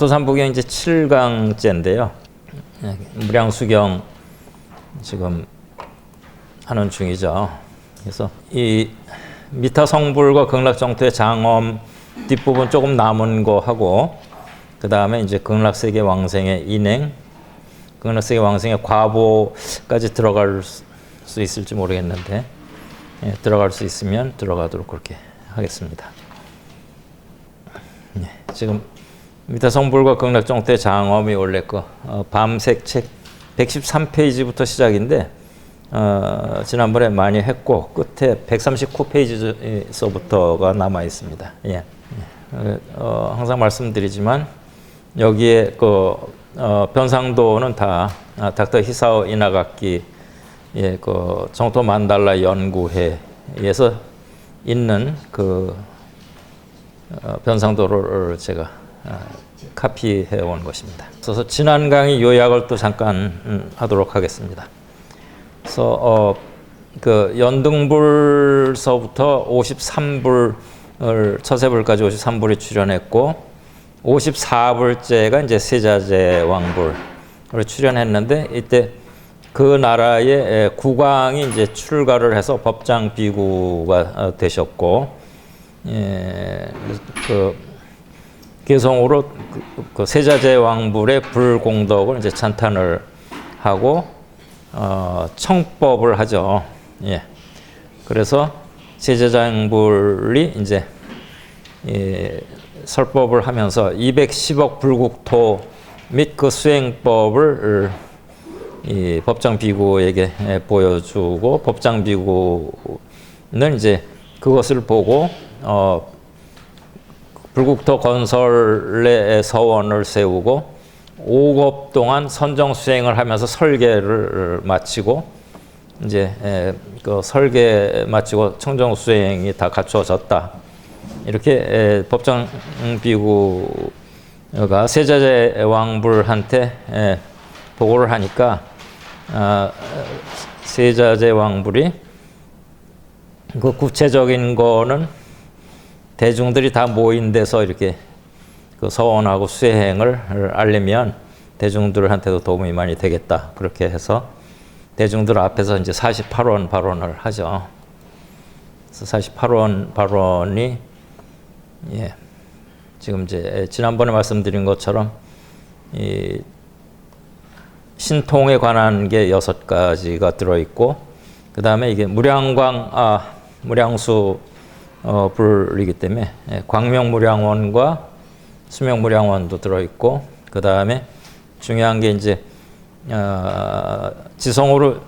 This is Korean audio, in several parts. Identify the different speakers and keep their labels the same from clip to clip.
Speaker 1: 정토삼부경 이제 7강째인데요. 무량수경 지금 하는 중이죠. 그래서 이 미타성불과 극락정토의 장엄 뒷부분 조금 남은 거 하고, 그 다음에 이제 극락세계 왕생의 인행, 극락세계 왕생의 과보까지 들어갈 수 있을지 모르겠는데, 들어갈 수 있으면 들어가도록 그렇게 하겠습니다. 지금 미타성불과 극락정토의 장엄이 원래 밤색 책 113페이지부터 시작인데, 지난번에 많이 했고 끝에 139페이지서부터가 남아 있습니다. 항상 말씀드리지만 여기에 변상도는 다 닥터 히사오 이나가키 정토 만달라 연구회에서 있는 변상도를 제가 카피해 온 것입니다. 그래서 지난 강의 요약을 또 잠깐 하도록 하겠습니다. 그래서 연등불서부터 53불을 처세불까지 53불이 출연했고, 54불째가 이제 세자재 왕불을 출연했는데, 이때 그 나라의 국왕이 이제 출가를 해서 법장 비구가 되셨고, 개성으로 세자재 왕불의 불공덕을 이제 찬탄을 하고 청법을 하죠. 그래서 세자재 왕불이 이제 설법을 하면서 210억 불국토 및 그 수행법을 이 법장 비구에게 보여주고, 법장 비구는 이제 그것을 보고 불국토 건설의 서원을 세우고 5급 동안 선정 수행을 하면서 설계를 마치고, 이제 그 설계 마치고 청정 수행이 다 갖추어졌다. 이렇게 법장 비구가 세자재 왕불한테 보고를 하니까 세자재 왕불이 그 구체적인 거는 대중들이 다 모인 데서 이렇게 서원하고 수행을 알리면 대중들한테도 도움이 많이 되겠다. 그렇게 해서 대중들 앞에서 이제 48원 발언을 하죠. 그래서 48원 발언이 지금 이제 지난번에 말씀드린 것처럼 이 신통에 관한 게 6가지가 들어있고, 그 다음에 이게 무량수 불이기 때문에 광명무량원과 수명무량원도 들어있고, 그 다음에 중요한 게 이제 지성으로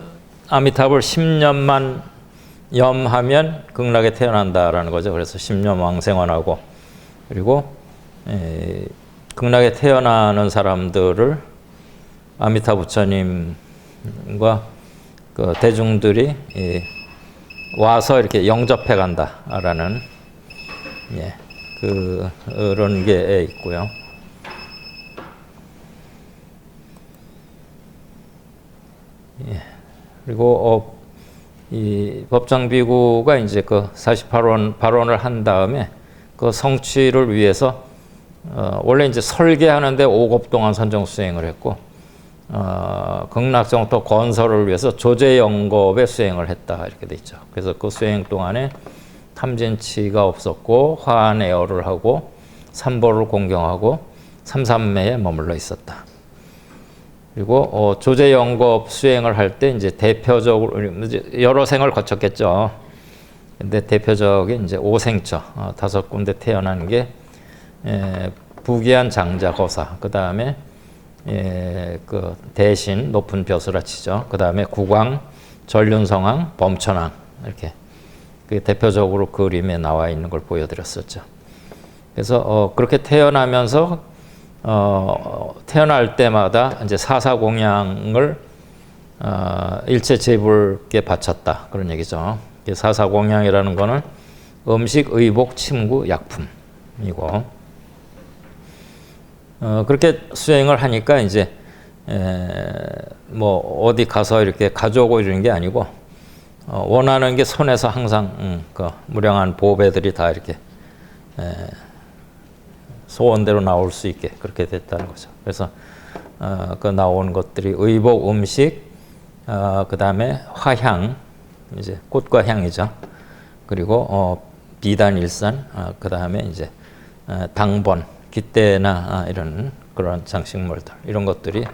Speaker 1: 아미타불 10년만 염하면 극락에 태어난다라는 거죠. 그래서 10년 왕생원하고, 그리고 극락에 태어나는 사람들을 아미타 부처님과 그 대중들이 와서 이렇게 영접해 간다라는 그런 게 있고요. 그리고 이 법장비구가 이제 그 48원 발언을 한 다음에 그 성취를 위해서 원래 이제 설계하는데 5급 동안 선정 수행을 했고, 극락정토 건설을 위해서 조제영겁에 수행을 했다, 이렇게 돼 있죠. 그래서 그 수행 동안에 탐진치가 없었고 화내어를 하고 삼보를 공경하고 삼삼매에 머물러 있었다. 그리고 조제영겁 수행을 할 때 이제 대표적으로 여러 생을 거쳤겠죠. 근데 대표적인 이제 5생처 5군데 태어난 게 부귀한 장자거사, 그 다음에 그 대신 높은 벼슬아치죠. 그 다음에 국왕, 전륜성왕, 범천왕, 이렇게 그 대표적으로 그림에 나와 있는 걸 보여드렸었죠. 그래서 그렇게 태어나면서 태어날 때마다 이제 사사공양을 일체 제불께 바쳤다, 그런 얘기죠. 사사공양이라는 거는 음식, 의복, 침구, 약품이고, 그렇게 수행을 하니까 이제 뭐 어디 가서 이렇게 가져오고 이러는 게 아니고 원하는 게 손에서 항상 그 무량한 보배들이 다 이렇게 소원대로 나올 수 있게 그렇게 됐다는 거죠. 그래서 그 나온 것들이 의복, 음식, 그 다음에 화향, 이제 꽃과 향이죠. 그리고 비단, 일산, 그 다음에 이제 당번, 깃대나 이런 그런 장식물들 이런 것들이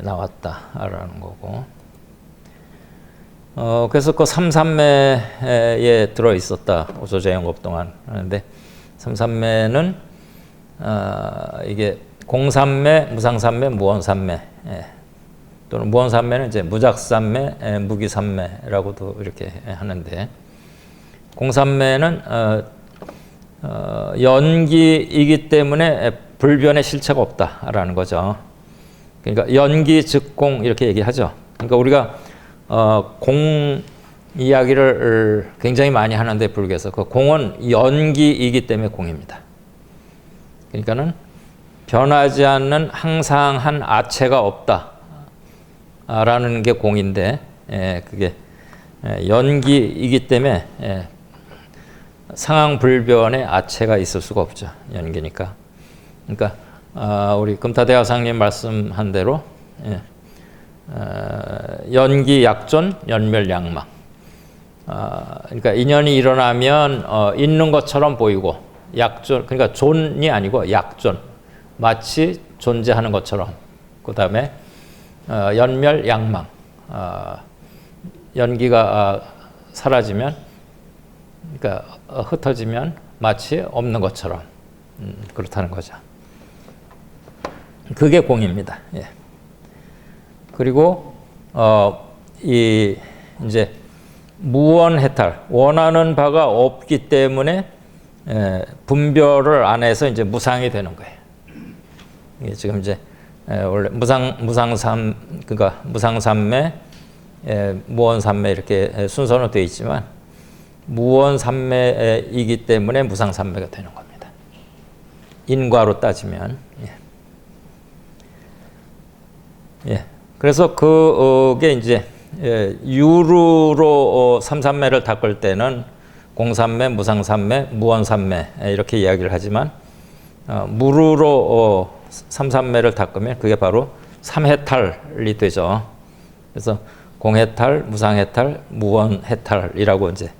Speaker 1: 나왔다라는 거고. 그래서 그 삼삼매에 들어 있었다 조제영업 동안 하는데 삼삼매는 이게 공삼매, 무상삼매, 무원삼매 또는 무원삼매는 이제 무작삼매, 무기삼매라고도 이렇게 하는데 공삼매는 연기이기 때문에 불변의 실체가 없다라는 거죠. 그러니까 연기 즉 공 이렇게 얘기하죠. 그러니까 우리가 공 이야기를 굉장히 많이 하는데 불교에서 그 공은 연기이기 때문에 공입니다. 그러니까는 변하지 않는 항상한 아체가 없다라는 게 공인데 그게 연기이기 때문에 상황불변의 아체가 있을 수가 없죠. 연기니까. 그러니까 우리 금타대화상님 말씀한 대로 연기 약존, 연멸양망. 그러니까 인연이 일어나면 있는 것처럼 보이고 약존, 그러니까 존이 아니고 약존, 마치 존재하는 것처럼. 그 다음에 연멸양망. 연기가 사라지면, 그러니까 흩어지면 마치 없는 것처럼 그렇다는 거죠. 그게 공입니다. 예. 그리고 이제 무원해탈, 원하는 바가 없기 때문에 분별을 안 해서 이제 무상이 되는 거예요. 이게 지금 이제 원래 무상삼, 그러니까 무상삼매, 무원삼매 이렇게 순서는 되어 있지만 무원삼매이기 때문에 무상삼매가 되는 겁니다. 인과로 따지면. 예. 그래서 그게 이제 유루로 삼삼매를 닦을 때는 공삼매, 무상삼매, 무원삼매 이렇게 이야기를 하지만 무루로 삼삼매를 닦으면 그게 바로 삼해탈이 되죠. 그래서 공해탈, 무상해탈, 무원해탈이라고 이제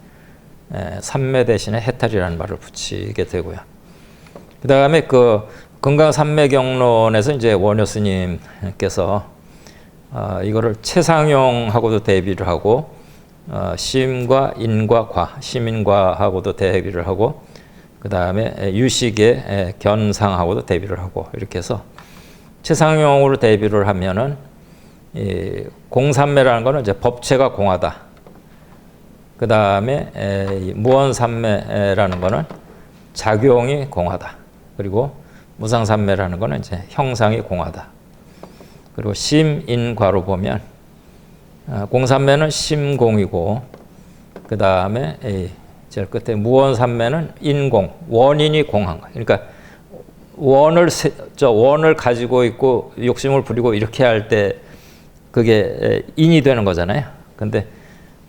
Speaker 1: 삼매 대신에 해탈이라는 말을 붙이게 되고요. 그 다음에 그 건강삼매경론에서 이제 원효 스님께서 이거를 최상용하고도 대비를 하고 심과 인과 과, 심인과하고도 대비를 하고 그 다음에 유식의 견상하고도 대비를 하고 이렇게 해서 최상용으로 대비를 하면은 이 공삼매라는 거는 이제 법체가 공하다. 그 다음에 무원삼매라는 거는 작용이 공하다. 그리고 무상삼매라는 거는 이제 형상이 공하다. 그리고 심인과로 보면 공삼매는 심공이고 그 다음에 제일 끝에 무원삼매는 인공, 원인이 공한 거예요. 그러니까 원을 가지고 있고 욕심을 부리고 이렇게 할 때 그게 인이 되는 거잖아요. 근데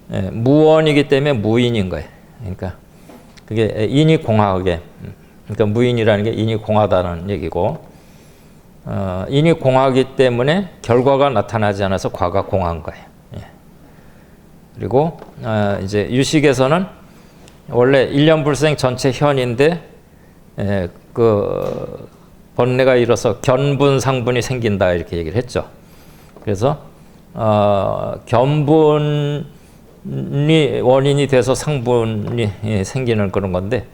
Speaker 1: 무원이기 때문에 무인인 거예요. 그러니까 그게 인이 공하게, 그러니까 무인이라는 게 인이 공하다는 얘기고 인이 공하기 때문에 결과가 나타나지 않아서 과가 공한 거예요. 그리고 이제 유식에서는 원래 일념불생 전체 현인데 그 번뇌가 일어서 견분 상분이 생긴다 이렇게 얘기를 했죠. 그래서 견분이 원인이 돼서 상분이 생기는 그런 건데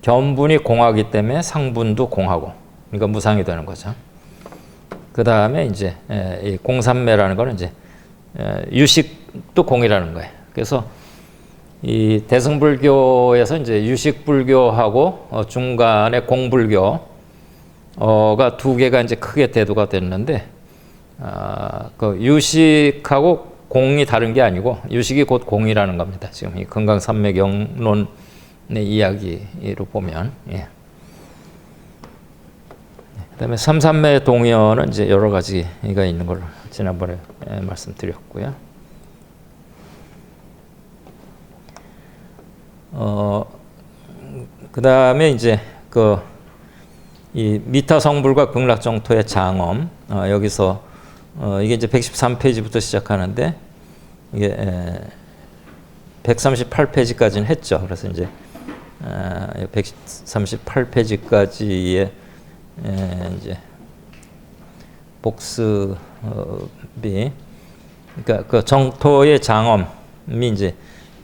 Speaker 1: 견분이 공하기 때문에 상분도 공하고 그러니까 무상이 되는 거죠. 그 다음에 이제 이 공삼매라는 거는 이제 유식도 공이라는 거예요. 그래서 이 대승불교에서 이제 유식불교하고 중간에 공불교가 두 개가 이제 크게 대두가 됐는데 그 유식하고 공이 다른 게 아니고 유식이 곧 공이라는 겁니다. 지금 이 건강삼매경론의 이야기로 보면. 예. 그다음에 삼삼매 동의어는 이제 여러 가지가 있는 걸 지난번에 말씀드렸고요. 그다음에 이제 그 이 미타 성불과 극락정토의 장엄, 여기서 이게 이제 113페이지부터 시작하는데 이게 138페이지까지는 했죠. 그래서 이제 138페이지까지의 이제 복습이, 그러니까 그 정토의 장엄이 이제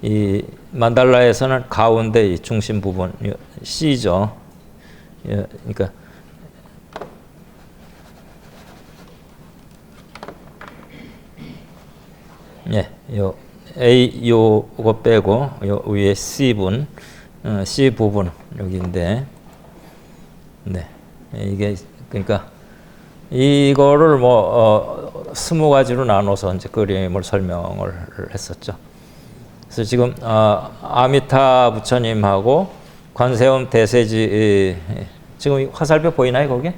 Speaker 1: 이 만달라에서는 가운데 이 중심 부분 C죠. 그러니까 요 A 요거 빼고 요 위에 C 부분 여기인데, 이게 그러니까 이거를 뭐 20가지로 나눠서 이제 그림을 설명을 했었죠. 그래서 지금 아미타 부처님하고 관세음 대세지, 지금 화살표 보이나요 거기?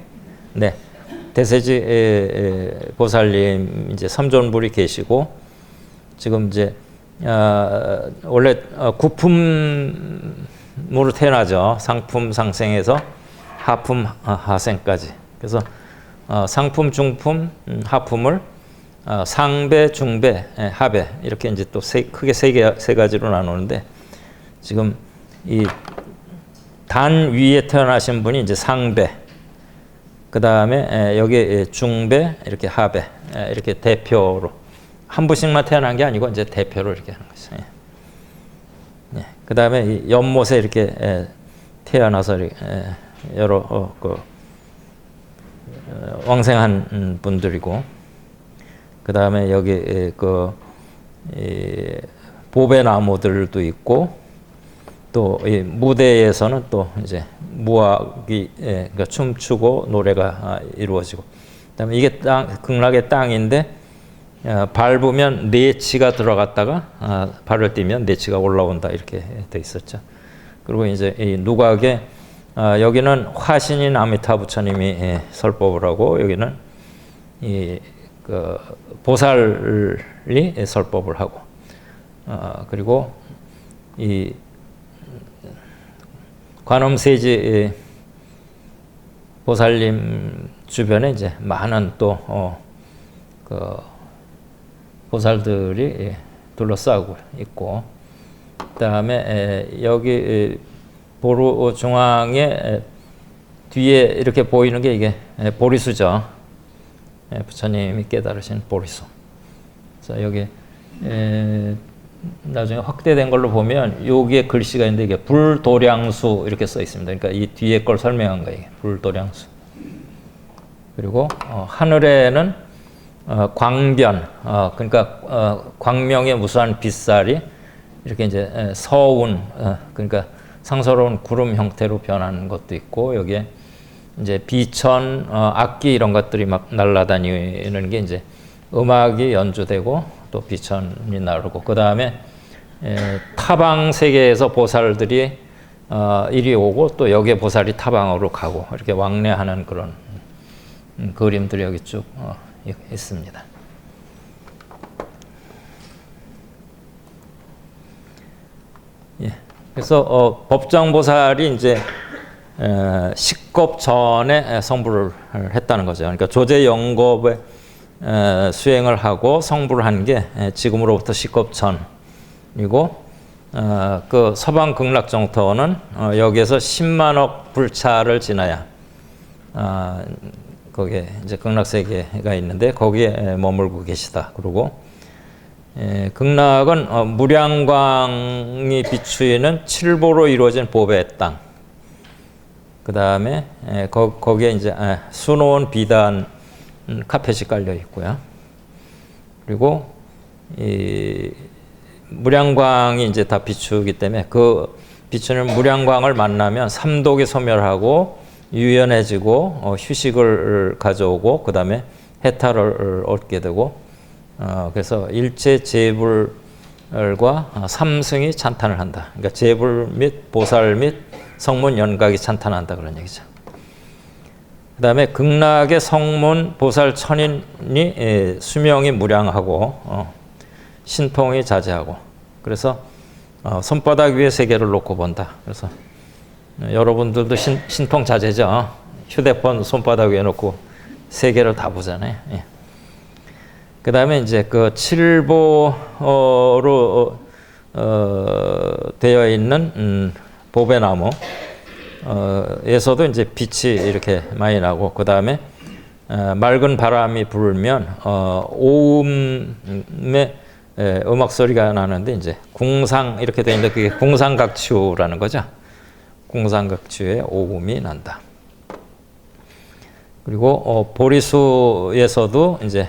Speaker 1: 네, 대세지 보살님 이제 삼존불이 계시고, 지금 이제 원래 구품으로 태어나죠. 상품 상생에서 하품 하생까지. 그래서 상품, 중품, 하품을 상배, 중배, 하배 이렇게 이제 또 크게 세 가지로 나누는데, 지금 이 단 위에 태어나신 분이 이제 상배, 그 다음에 여기 중배, 이렇게 하배, 이렇게 대표로 한 분씩만 태어난 게 아니고 이제 대표로 이렇게 하는 거죠. 그 다음에 연못에 이렇게 태어나서 여러 왕생한 분들이고, 그 다음에 여기 보배 나무들도 있고, 또 이 무대에서는 또 이제 무악이 그러니까 춤추고 노래가 이루어지고, 그다음에 이게 극락의 땅인데 밟으면 내치가 들어갔다가 발을 띄면 내치가 올라온다 이렇게 돼 있었죠. 그리고 이제 이 누각에 여기는 화신인 아미타 부처님이 설법을 하고, 여기는 이 보살이 설법을 하고, 그리고 이 관음세지 보살님 주변에 이제 많은 또 보살들이 둘러싸고 있고, 그다음에 여기 보루 중앙에 뒤에 이렇게 보이는 게 이게 보리수죠. 부처님이 깨달으신 보리수. 그래서 여기 나중에 확대된 걸로 보면 여기에 글씨가 있는데 이게 불도량수 이렇게 써 있습니다. 그러니까 이 뒤에 걸 설명한 거예요. 불도량수. 그리고 하늘에는 광변, 그러니까 광명의 무수한 빛살이 이렇게 이제 서운, 그러니까 상서로운 구름 형태로 변하는 것도 있고, 여기에 이제 비천, 악기 이런 것들이 막 날아다니는 게 이제 음악이 연주되고 또 비천이 나르고, 그 다음에 타방 세계에서 보살들이 이리 오고 또 여기에 보살이 타방으로 가고 이렇게 왕래하는 그런 그림들이 여기 쭉 있습니다. 그래서 법장보살이 이제 식겁 전에 성불을 했다는 거죠. 그러니까 조제 영겁에 수행을 하고 성불을 한 게 지금으로부터 식겁 전이고, 그 서방 극락정토는 여기에서 10만억 불차를 지나야 거기에 이제 극락세계가 있는데 거기에 머물고 계시다. 그리고 극락은 무량광이 비추이는 칠보로 이루어진 보배의 땅. 그 다음에 거기에 이제 수놓은 비단 카펫이 깔려 있고요. 그리고 이 무량광이 이제 다 비추기 때문에 그 비추는 무량광을 만나면 삼독이 소멸하고 유연해지고 휴식을 가져오고, 그 다음에 해탈을 얻게 되고, 그래서 일체 재불과 삼승이 찬탄을 한다. 그러니까 재불 및 보살 및 성문 연각이 찬탄한다 그런 얘기죠. 그 다음에 극락의 성문 보살 천인이 수명이 무량하고 신통이 자제하고, 그래서 손바닥 위에 세계를 놓고 본다. 그래서 여러분들도 신통 자제죠. 휴대폰 손바닥 위에 놓고 세 개를 다 보잖아요. 예. 그 다음에 이제 그 칠보로 되어 있는 보배나무 에서도 이제 빛이 이렇게 많이 나고, 그 다음에 맑은 바람이 불면 오음의 음악 소리가 나는데 이제 궁상 이렇게 되어 있는데 그게 궁상각추라는 거죠. 궁상각추의 오음이 난다. 그리고 보리수에서도 이제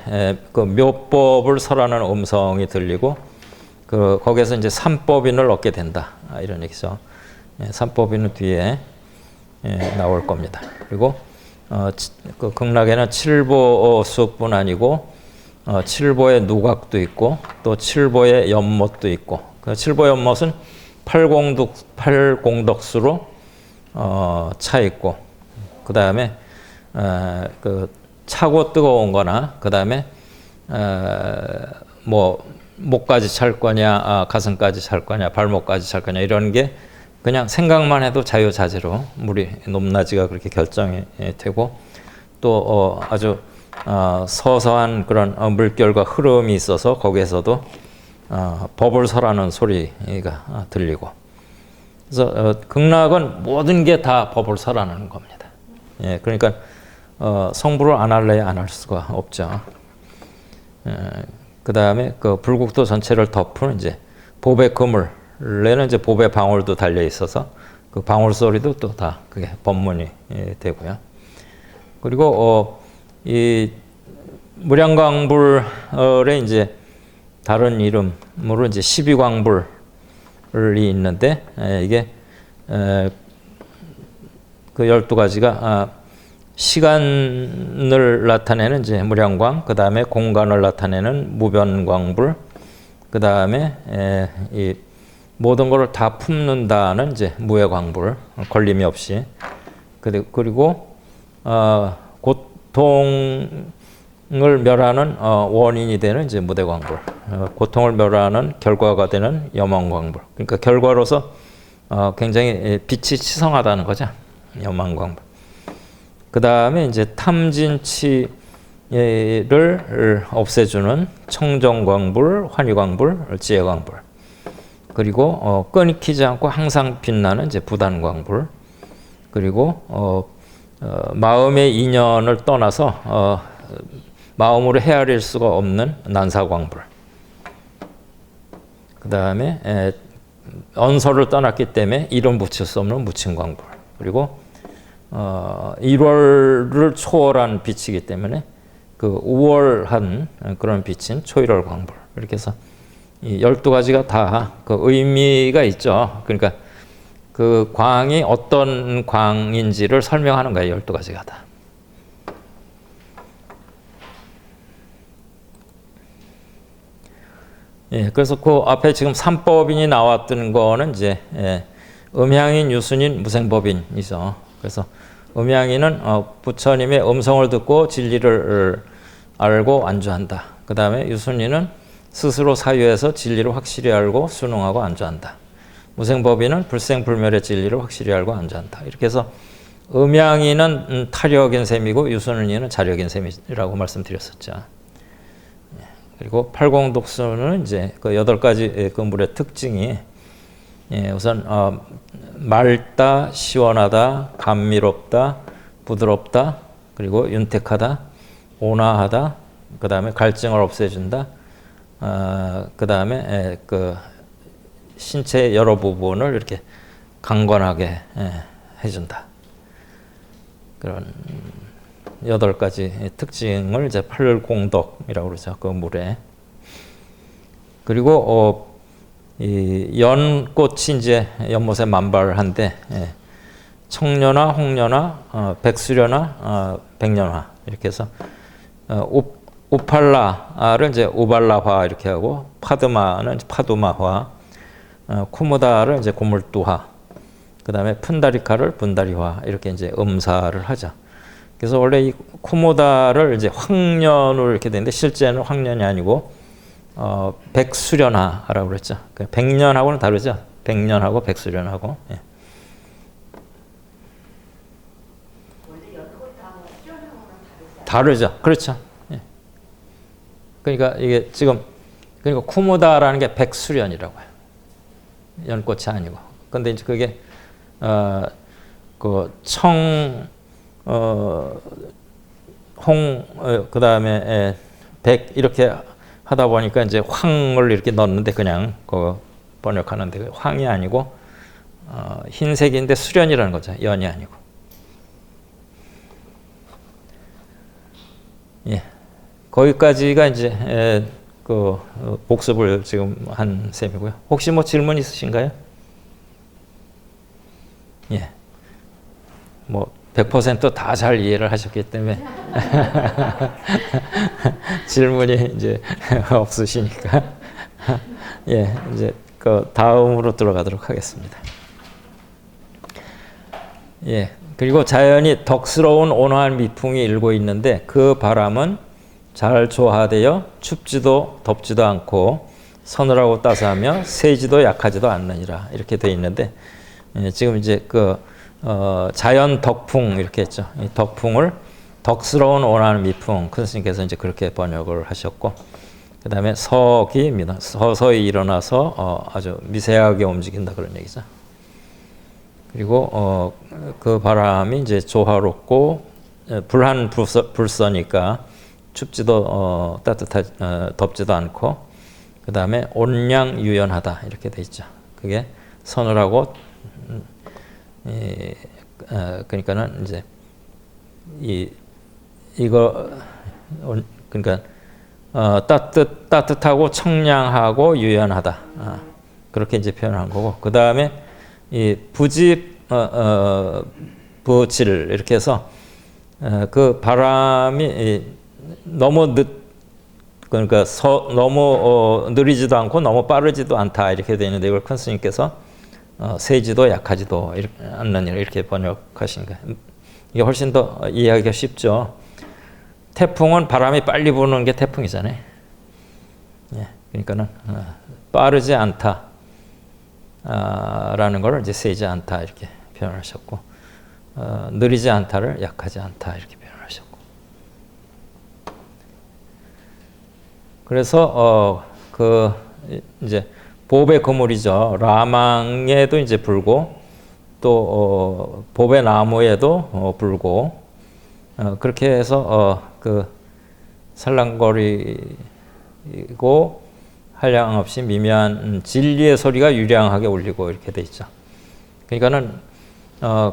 Speaker 1: 그 묘법을 설하는 음성이 들리고, 그 거기에서 이제 삼법인을 얻게 된다, 이런 얘기죠. 삼법인은 뒤에 나올 겁니다. 그리고 그 극락에는 칠보수뿐 아니고 칠보의 누각도 있고 또 칠보의 연못도 있고, 그 칠보 연못은 팔공덕수로 차 있고, 그 다음에 그 차고 뜨거운 거나, 그 다음에 뭐 목까지 찰 거냐, 가슴까지 찰 거냐, 발목까지 찰 거냐, 이런 게 그냥 생각만 해도 자유자재로 물이 높낮이가 그렇게 결정이 되고, 또 아주 서서한 그런 물결과 흐름이 있어서 거기에서도 법을 설하는 소리가 들리고, 그래서 극락은 모든 게 다 법을 설하는 겁니다. 예, 그러니까 성불을 안 할래야 안 할 수가 없죠. 그 다음에 그 불국도 전체를 덮은 이제 보배 그물에는 이제 보배 방울도 달려 있어서 그 방울 소리도 또 다 그게 법문이 되고요. 그리고 이 무량광불의 이제 다른 이름으로 이제 12광불이 있는데, 이게 그 12가지가 시간을 나타내는 이제 무량광, 그 다음에 공간을 나타내는 무변광불, 그 다음에 이 모든 것을 다 품는다는 이제 무해광불, 걸림이 없이, 그리고 고통을 멸하는 원인이 되는 이제 무대광불, 고통을 멸하는 결과가 되는 염왕광불. 그러니까 결과로서 굉장히 빛이 치성하다는 거죠. 염왕광불. 그 다음에 이제 탐진치를 없애주는 청정광불, 환희광불, 지혜광불. 그리고 끊기지 않고 항상 빛나는 이제 부단광불. 그리고 마음의 인연을 떠나서 마음으로 헤아릴 수가 없는 난사광불. 그 다음에 언서를 떠났기 때문에 이름 붙일 수 없는 무친광불. 그리고 1월을 초월한 빛이기 때문에 그 우월한 그런 빛인 초일월광불. 이렇게 해서 이 12가지가 다 그 의미가 있죠. 그러니까 그 광이 어떤 광인지를 설명하는 거예요. 12가지가 다. 예, 그래서 그 앞에 지금 삼법인이 나왔던 거는 이제 음향인, 유순인, 무생법인이죠. 그래서 음향인은 부처님의 음성을 듣고 진리를 알고 안주한다. 그 다음에 유순인은 스스로 사유해서 진리를 확실히 알고 순응하고 안주한다. 무생법인은 불생불멸의 진리를 확실히 알고 안주한다. 이렇게 해서 음향인은 타력인 셈이고 유순인은 자력인 셈이라고 말씀드렸었죠. 그리고 팔공독수는 이제 그 8가지 그 물의 특징이, 우선 맑다, 시원하다, 감미롭다, 부드럽다, 그리고 윤택하다, 온화하다, 그 다음에 갈증을 없애준다, 그 다음에 그 신체의 여러 부분을 이렇게 강건하게 해준다. 그런 8가지 특징을 이제 팔공덕이라고 그러죠. 그 물에. 그리고 이 연꽃이 이제 연못에 만발한데, 청년화, 홍년화, 백수련화, 백년화 이렇게 해서 우팔라를 이제 우발라화 이렇게 하고, 파드마는 이제 파두마화, 쿠무다를 이제 고물두화, 그 다음에 푼다리카를 분다리화 이렇게 이제 음사를 하죠. 그래서 원래 이 쿠무다를 이제 황년으로 이렇게 되는데 실제는 황년이 아니고 백수련화라고 그랬죠. 백년하고는 다르죠. 백년하고 백수련하고. 예.
Speaker 2: 원래
Speaker 1: 다르죠. 그렇죠. 예. 그러니까 이게 지금 그러니까 쿠무다라는 게 백수련이라고 해요. 연꽃이 아니고. 근데 이제 그게 그 그다음에 백 이렇게 하다 보니까 이제 황을 이렇게 넣었는데 그냥 그 번역하는데 황이 아니고 흰색인데 수련이라는 거죠. 연이 아니고. 예. 거기까지가 이제 그 복습을 지금 한 셈이고요. 혹시 뭐 질문 있으신가요? 예. 뭐 100% 다 잘 이해를 하셨기 때문에 질문이 이제 없으시니까 예, 이제 그 다음으로 들어가도록 하겠습니다. 예. 그리고 자연이 덕스러운 온화한 미풍이 일고 있는데 그 바람은 잘 조화되어 춥지도 덥지도 않고 서늘하고 따스하며 세지도 약하지도 않느니라 이렇게 되어 있는데 지금 이제 그 자연 덕풍 이렇게 했죠. 이 덕풍을 덕스러운 온화한 미풍 큰 스님께서 이제 그렇게 번역을 하셨고 그 다음에 서기입니다. 서서히 일어나서 아주 미세하게 움직인다 그런 얘기죠. 그리고 그 바람이 이제 조화롭고 불한 불서니까 춥지도 덥지도 않고 그 다음에 온양 유연하다 이렇게 돼 있죠. 그게 서늘하고 그러니까는 이제 이거 그러니까 따뜻하고 청량하고 유연하다 그렇게 이제 표현한 거고 그 다음에 이 부집 부칠 이렇게 해서 그 바람이 너무 그러니까 너무 느리지도 않고 너무 빠르지도 않다 이렇게 되어 있는데 이걸 큰 스님께서 세지도 약하지도 않는 이렇게 번역하신 거예요. 이게 훨씬 더 이해하기가 쉽죠. 태풍은 바람이 빨리 부는 게 태풍이잖아요. 예, 그러니까는 빠르지 않다 라는 걸 이제 세지 않다 이렇게 표현하셨고 느리지 않다를 약하지 않다 이렇게 표현하셨고 그래서 그 이제 보배 그물이죠. 라망에도 이제 불고 또 보배 나무에도 불고 그렇게 해서 그 살랑거리고 한량없이 미묘한 진리의 소리가 유량하게 울리고 이렇게 돼 있죠. 그러니까는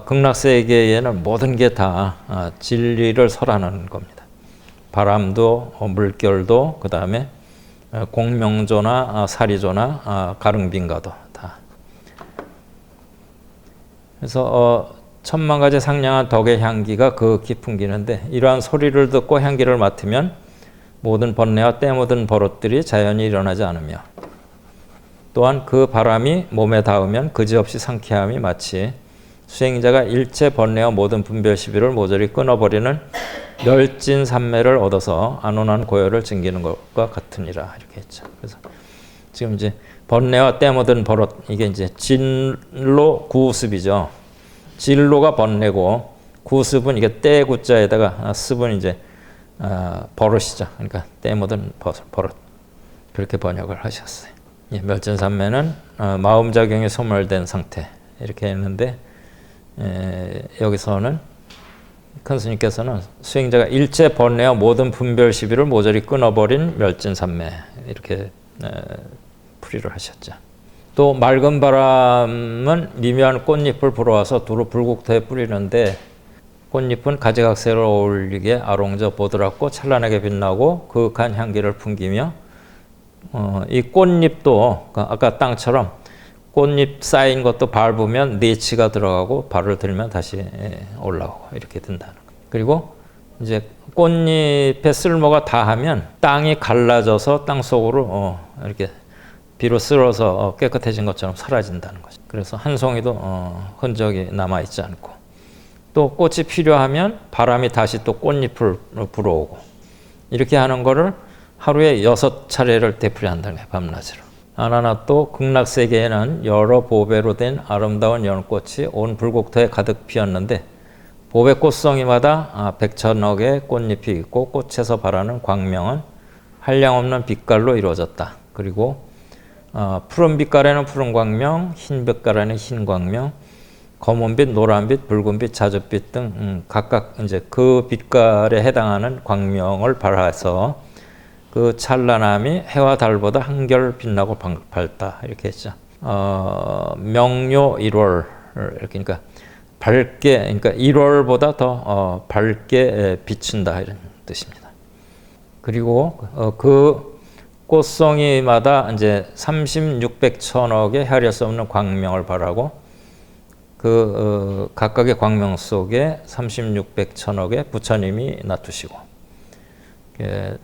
Speaker 1: 극락세계에는 모든 게 다 진리를 설하는 겁니다. 바람도 물결도 그 다음에 공명조나 사리조나 가릉빈가도 다. 그래서 천만 가지 상냥한 덕의 향기가 극히 풍기는데 이러한 소리를 듣고 향기를 맡으면 모든 번뇌와 때 묻은 버릇들이 자연히 일어나지 않으며 또한 그 바람이 몸에 닿으면 그지없이 상쾌함이 마치 수행자가 일체 번뇌와 모든 분별 시비를 모조리 끊어버리는 멸진산매를 얻어서 안온한 고요를 즐기는 것과 같으니라 이렇게 했죠. 그래서 지금 이제 번뇌와 때 묻은 버릇 이게 이제 진로 구습이죠. 진로가 번뇌고 구습은 이게 때 구자에다가 습은 이제 버릇이죠. 그러니까 때 묻은 버릇 그렇게 번역을 하셨어요. 예, 멸진산매는 마음작용이 소멸된 상태 이렇게 했는데 여기서는 큰 스님께서는 수행자가 일체 번뇌와 모든 분별 시비를 모조리 끊어버린 멸진산매 이렇게 풀이를 하셨죠. 또 맑은 바람은 미묘한 꽃잎을 불어와서 두루 불국토에 뿌리는데 꽃잎은 가지각색을 어울리게 아롱져 보드랍고 찬란하게 빛나고 그윽한 향기를 풍기며 이 꽃잎도 아까 땅처럼 꽃잎 쌓인 것도 밟으면 내치가 들어가고 발을 들면 다시 올라오고 이렇게 된다는 거예요. 그리고 이제 꽃잎의 쓸모가 다하면 땅이 갈라져서 땅 속으로 이렇게 비로 쓸어서 깨끗해진 것처럼 사라진다는 거죠. 그래서 한 송이도 흔적이 남아있지 않고 또 꽃이 필요하면 바람이 다시 또 꽃잎을 불어오고 이렇게 하는 거를 하루에 6차례를 되풀이한다는 거예요. 밤낮으로. 아나나 또 극락세계에는 여러 보배로 된 아름다운 연꽃이 온 불국토에 가득 피었는데 500꽃송이마다 백천억의 꽃잎이 있고 꽃에서 발하는 광명은 한량없는 빛깔로 이루어졌다. 그리고 푸른 빛깔에는 푸른 광명, 흰 빛깔에는 흰 광명, 검은빛, 노란빛, 붉은빛, 자줏빛 등 각각 이제 그 빛깔에 해당하는 광명을 발하여서 그 찬란함이 해와 달보다 한결 빛나고 밝다 이렇게 했죠. 명료 1월 이렇게 그러니까 밝게 그러니까 1월보다 더 밝게 비춘다 이런 뜻입니다. 그리고 그 꽃송이마다 이제 36,100,000억의 헤아릴 수 없는 광명을 발하고 그 각각의 광명 속에 36,100,000억의 부처님이 나투시고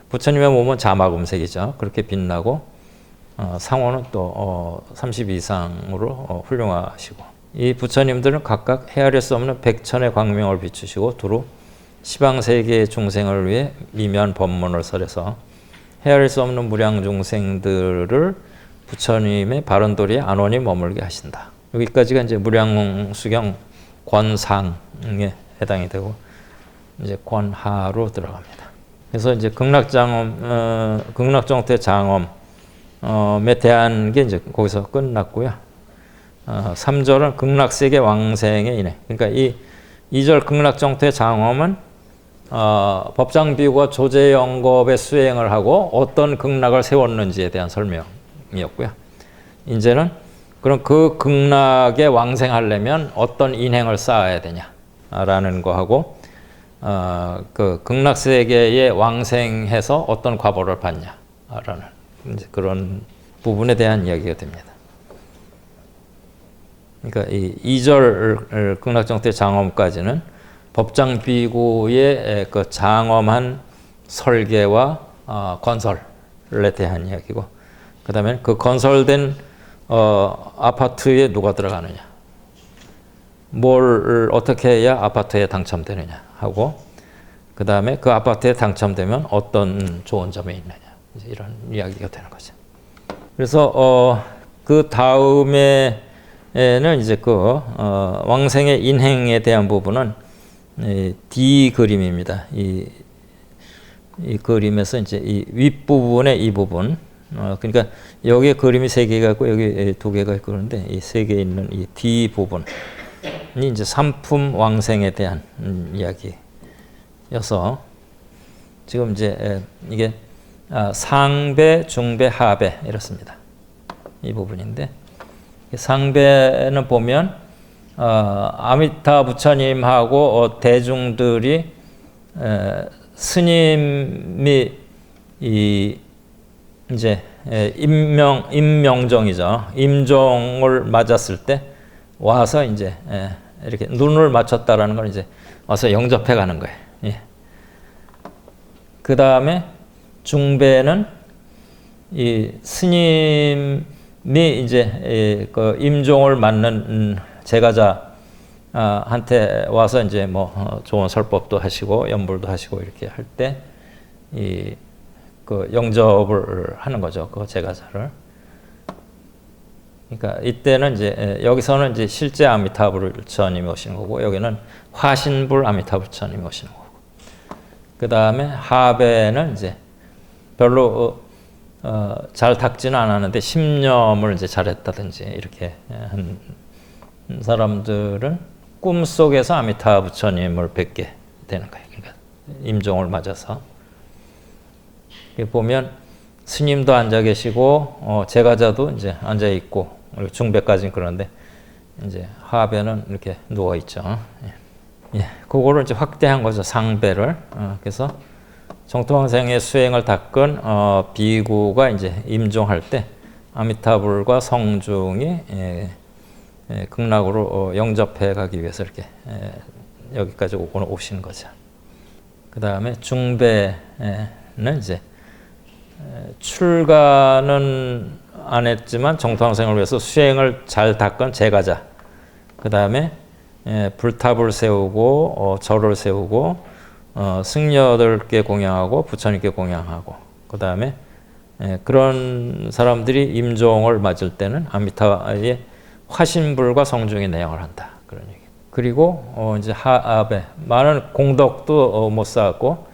Speaker 1: 부처님의 몸은 자마금색이죠. 그렇게 빛나고 상호는 또 30 이상으로 훌륭하시고 이 부처님들은 각각 헤아릴 수 없는 백천의 광명을 비추시고 두루 시방세계의 중생을 위해 미묘한 법문을 설해서 헤아릴 수 없는 무량 중생들을 부처님의 바른도리에 안원히 머물게 하신다. 여기까지가 이제 무량수경 권상에 해당이 되고 이제 권하로 들어갑니다. 그래서 이제 극락정태 장엄에 대한 게 이제 거기서 끝났고요. 3절은 극락세계 왕생의 인해. 그러니까 이 2절 극락정태 장엄은 법장비구가 조제영겁의 수행을 하고 어떤 극락을 세웠는지에 대한 설명이었고요. 이제는 그럼 그 극락에 왕생하려면 어떤 인행을 쌓아야 되냐라는 거하고 그 극락세계에 왕생해서 어떤 과보를 받냐라는 이제 그런 부분에 대한 이야기가 됩니다. 그러니까 이 2절 극락정태 장엄까지는 법장비구의 그 장엄한 설계와 건설에 대한 이야기고, 그 다음에 그 건설된 아파트에 누가 들어가느냐, 뭘 어떻게 해야 아파트에 당첨되느냐 하고, 그 다음에 그 아파트에 당첨되면 어떤 좋은 점이 있느냐, 이제 이런 이야기가 되는 거죠. 그래서 그 다음에는 이제 그 왕생의 인행에 대한 부분은 D 그림입니다. 이 그림에서 이제 이 윗부분의 이 부분, 그러니까 여기에 그림이 3개가 있고 여기 2개가 있고 그런데 이 3개 있는 이 D 부분이 이제 삼품 왕생에 대한 이야기여서 지금 이제 이게 상배, 중배, 하배 이렇습니다. 이 부분인데 상배는 보면 아미타 부처님하고 대중들이 스님이 이제 임명정이죠. 임종을 맞았을 때 와서 이제 이렇게 눈을 맞췄다라는 걸 이제 와서 영접해 가는 거예요. 예. 그 다음에 중배는 이 스님이 이제 그 임종을 맞는 제가자한테 와서 이제 뭐 좋은 설법도 하시고 연불도 하시고 이렇게 할 때 이 그 영접을 하는 거죠. 그 제가자를. 그러니까 이때는 이제 여기서는 이제 실제 아미타불 부처님이 오시는 거고, 여기는 화신불 아미타불 부처님이 오시는 거고. 그 다음에 하배는 이제 별로 잘 닦지는 않았는데 심념을 이제 잘했다든지 이렇게 한 사람들은 꿈속에서 아미타 부처님을 뵙게 되는 거예요. 그러니까 임종을 맞아서. 보면 스님도 앉아 계시고 제가자도 이제 앉아 있고 중배까지는 그런데 이제 하배는 이렇게 누워 있죠. 예, 그거를 이제 확대한 거죠, 상배를. 그래서 정통왕생의 수행을 닦은 비구가 이제 임종할 때 아미타불과 성중이 극락으로 영접해 가기 위해서 이렇게 여기까지 오시는 거죠. 그 다음에 중배는 이제 출가는 안 했지만 정통왕생을 위해서 수행을 잘 닦은 제가자, 그 다음에 불탑을 세우고 절을 세우고 승려들께 공양하고 부처님께 공양하고, 그 다음에 그런 사람들이 임종을 맞을 때는 아미타의 화신불과 성중의 내용을 한다, 그런 얘기. 그리고 이제 하합에 많은 공덕도 못 쌓았고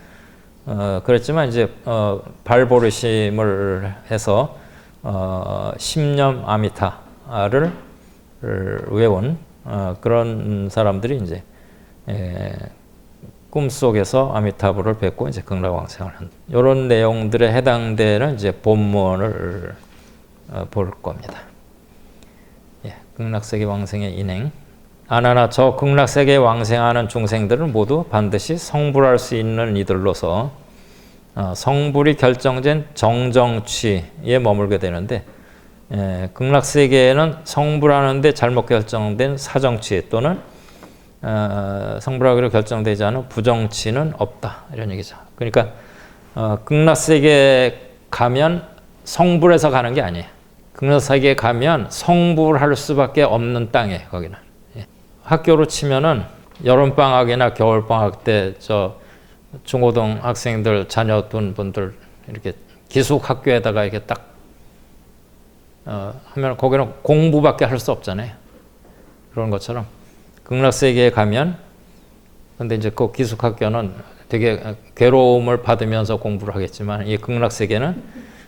Speaker 1: 그랬지만 이제 발보르심을 해서 십념 아미타를 외운 그런 사람들이 이제 꿈속에서 아미타불을 뵙고 이제 극락왕생을 한 이런 내용들에 해당되는 이제 본문을 볼 겁니다. 예, 극락세계 왕생의 인행. 아나나 저 극락세계에 왕생하는 중생들은 모두 반드시 성불할 수 있는 이들로서 성불이 결정된 정정취에 머물게 되는데 극락세계에는 성불하는데 잘못 결정된 사정취 또는 성불하기로 결정되지 않은 부정취는 없다 이런 얘기죠. 그러니까 극락세계에 가면 성불해서 가는 게 아니에요. 극락세계에 가면 성불할 수밖에 없는 땅이에요. 거기는. 학교로 치면은 여름방학이나 겨울방학 때 저 중고등 학생들 자녀 둔 분들 이렇게 기숙학교에다가 이렇게 딱 하면 거기는 공부밖에 할 수 없잖아요. 그런 것처럼 극락세계에 가면 근데 이제 그 기숙학교는 되게 괴로움을 받으면서 공부를 하겠지만 이 극락세계는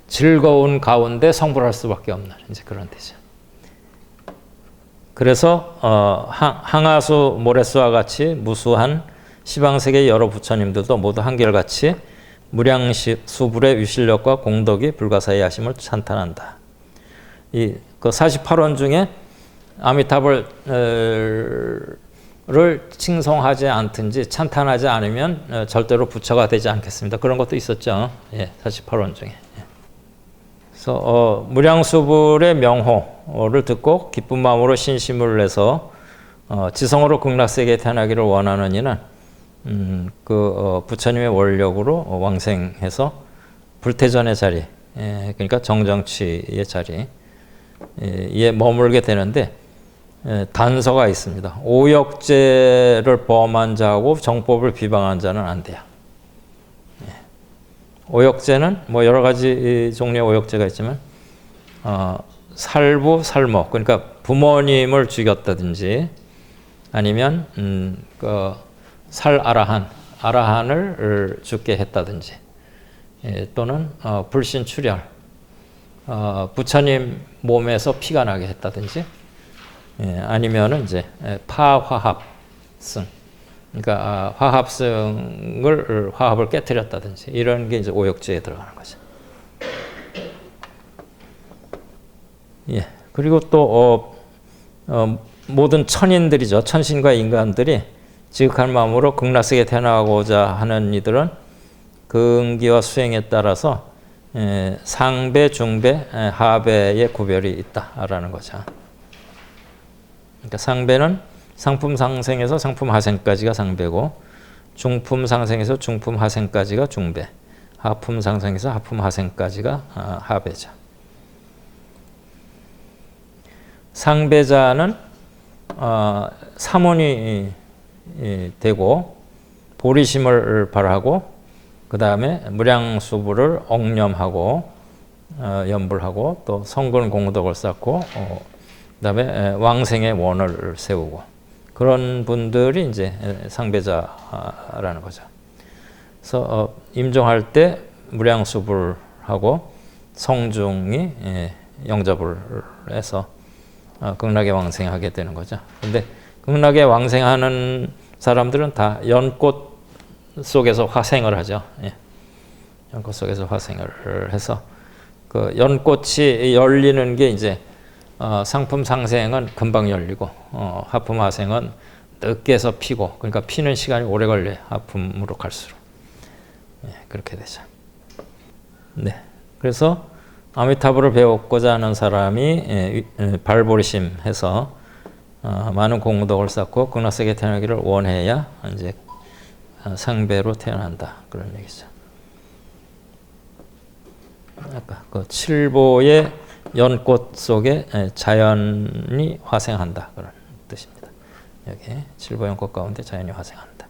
Speaker 1: 즐거운 가운데 성불할 수밖에 없는 이제 그런 데죠. 그래서 항아수 모래수와 같이 무수한 시방세계의 여러 부처님들도 모두 한결같이 무량수불의 위실력과 공덕이 불가사의 하심을 찬탄한다. 이 그 48원 중에 아미타불을 칭송하지 않든지 찬탄하지 않으면 절대로 부처가 되지 않겠습니다. 그런 것도 있었죠. 예, 48원 중에. 그래서 무량수불의 명호를 듣고 기쁜 마음으로 신심을 내서 지성으로 극락세계에 태어나기를 원하는 이는 부처님의 원력으로 왕생해서 불태전의 자리, 그러니까 정정취의 자리에 머물게 되는데 단서가 있습니다. 오역죄를 범한 자하고 정법을 비방한 자는 안 돼요. 오역죄는 뭐 여러 가지 종류의 오역죄가 있지만 살부, 살모, 그러니까 부모님을 죽였다든지 아니면 아라한을 죽게 했다든지 또는 불신 출혈, 부처님 몸에서 피가 나게 했다든지 아니면은 이제 파화합승, 그러니까 화합을 깨뜨렸다든지 이런 게 이제 오역죄에 들어가는 거죠. 예. 그리고 또 모든 천인들이죠. 천신과 인간들이 지극한 마음으로 극락세계에 태어나고자 하는 이들은 근기와 수행에 따라서 상배, 중배, 하배의 구별이 있다라는 거죠. 그러니까 상배는 상품 상생에서 상품 하생까지가 상배고, 중품 상생에서 중품 하생까지가 중배, 하품 상생에서 하품 하생까지가 하배죠. 상배자는 사문이 되고 보리심을 발하고 그 다음에 무량수불을 옥념하고 연불하고 또 성근 공덕을 쌓고 그 다음에 왕생의 원을 세우고 그런 분들이 이제 상배자라는 거죠. 그래서 임종할 때 무량수불하고 성중이 영접을 해서 극락에 왕생하게 되는 거죠. 근데 극락에 왕생하는 사람들은 다 연꽃 속에서 화생을 하죠. 예. 연꽃 속에서 화생을 해서 그 연꽃이 열리는 게 이제 상품 상생은 금방 열리고 하품 하생은 늦게서 피고, 그러니까 피는 시간이 오래 걸려요. 하품으로 갈수록. 예, 그렇게 되죠. 네. 그래서 아미타불을 배우고자 하는 사람이 발보리심해서 많은 공덕을 쌓고 극락세계에 태어나기를 원해야 이제 상배로 태어난다, 그런 얘기죠. 아까 그 칠보의 연꽃 속에 자연이 화생한다, 그런 뜻입니다. 여기 칠보 연꽃 가운데 자연이 화생한다.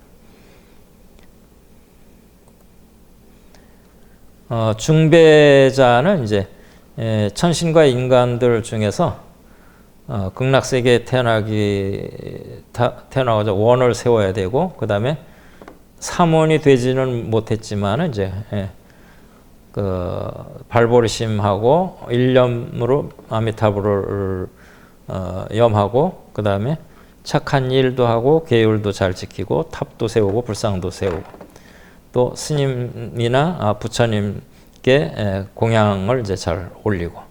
Speaker 1: 중배자는 이제 천신과 인간들 중에서 극락세계에 태어나가지고 원을 세워야 되고, 그 다음에 사문이 되지는 못했지만은 이제 그 발보리심하고 일념으로 아미타불을 염하고, 그 다음에 착한 일도 하고 계율도 잘 지키고 탑도 세우고 불상도 세우고 또 스님이나 부처님께 공양을 이제 잘 올리고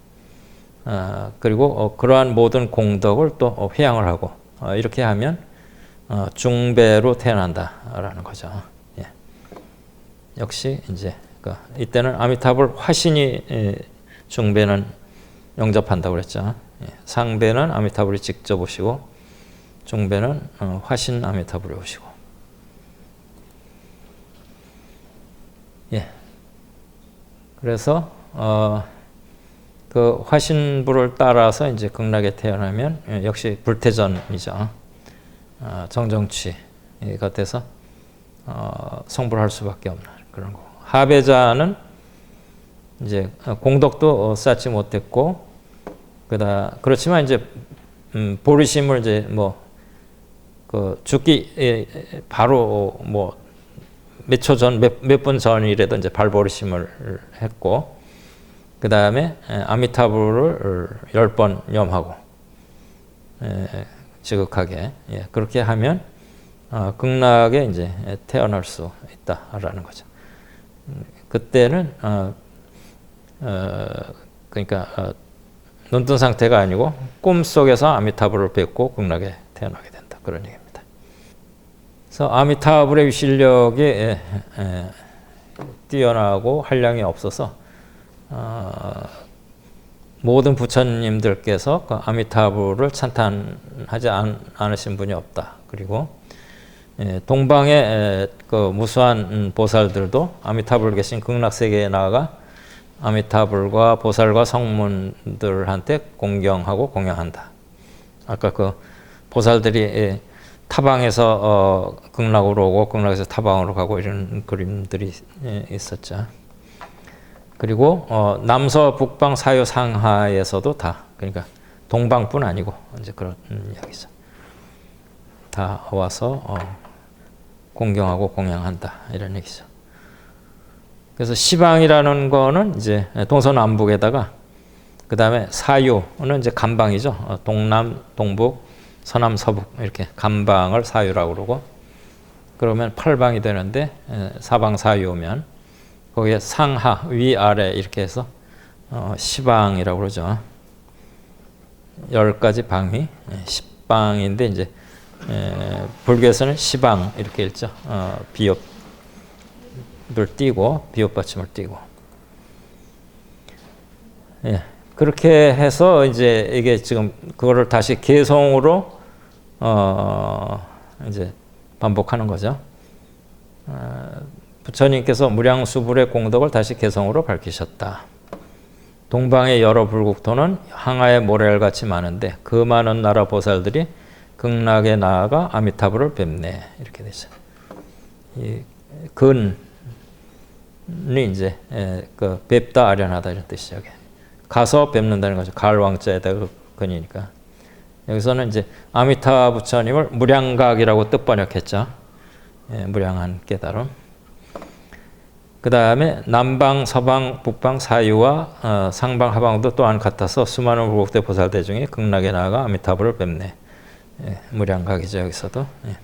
Speaker 1: 그리고 그러한 모든 공덕을 또 회양을 하고 이렇게 하면 중배로 태어난다라는 거죠. 예. 역시 이제 이때는 아미타불 화신이 중배는 영접한다고 그랬죠. 예. 상배는 아미타불이 직접 오시고 중배는 화신 아미타불이 오시고. 예. 그래서 그 화신불을 따라서 이제 극락에 태어나면 역시 불태전이죠. 정정취가 돼서 성불할 수밖에 없는 그런 거. 하배자는 이제 공덕도 쌓지 못했고, 그렇지만 이제 보리심을 이제 죽기 바로 몇 초 전, 몇 분 전이라도 이제 발보리심을 했고, 그 다음에 아미타불을 10번 염하고, 지극하게. 예, 그렇게 하면, 극락에 이제 태어날 수 있다라는 거죠. 그때는, 그러니까, 눈뜬 상태가 아니고, 꿈속에서 아미타불을 뵙고 극락에 태어나게 된다. 그런 얘기입니다. 그래서 아미타불의 위실력이 뛰어나고 한량이 없어서 모든 부처님들께서 그 아미타불을 찬탄하지 않으신 분이 없다. 그리고 동방의 그 무수한 보살들도 아미타불 계신 극락세계에 나아가 아미타불과 보살과 성문들한테 공경하고 공양한다. 아까 그 보살들이 타방에서 극락으로 오고 극락에서 타방으로 가고 이런 그림들이 있었죠. 그리고 남서 북방 사유 상하에서도 다, 그러니까 동방뿐 아니고 이제 그런 이야기죠. 다 와서 공경하고 공양한다 이런 얘기죠. 그래서 시방이라는 거는 이제 동서남북에다가 그 다음에 사유는 이제 간방이죠. 동남, 동북, 서남, 서북 이렇게 간방을 사유라고 그러고, 그러면 8방이 되는데 사방 사유면 거기에 상하, 위, 아래 이렇게 해서 시방이라고 그러죠. 10가지 방위, 10방인데 이제 불교에서는 시방 이렇게 읽죠. 비읍을 띄고 비읍 받침을 띄고. 예. 그렇게 해서 이제 이게 지금 그거를 다시 개성으로 이제 반복하는 거죠. 부처님께서 무량수불의 공덕을 다시 개성으로 밝히셨다. 동방의 여러 불국토는 항아의 모래알같이 많은데 그 많은 나라 보살들이 극락에 나아가 아미타불을 뵙네. 이렇게 되죠. 이 근이 이제 그 뵙다 아련하다 이런 뜻이죠. 가서 뵙는다는 거죠. 가을왕자에다가 근이니까. 여기서는 이제 아미타 부처님을 무량각이라고 뜻 번역했죠. 예, 무량한 깨달음. 그 다음에 남방, 서방, 북방, 사유와 상방, 하방도 또한 같아서 수많은 불국대 보살대 중에 극락에 나아가 아미타불을 뵙네. 예, 무량각이죠. 여기서도. 예.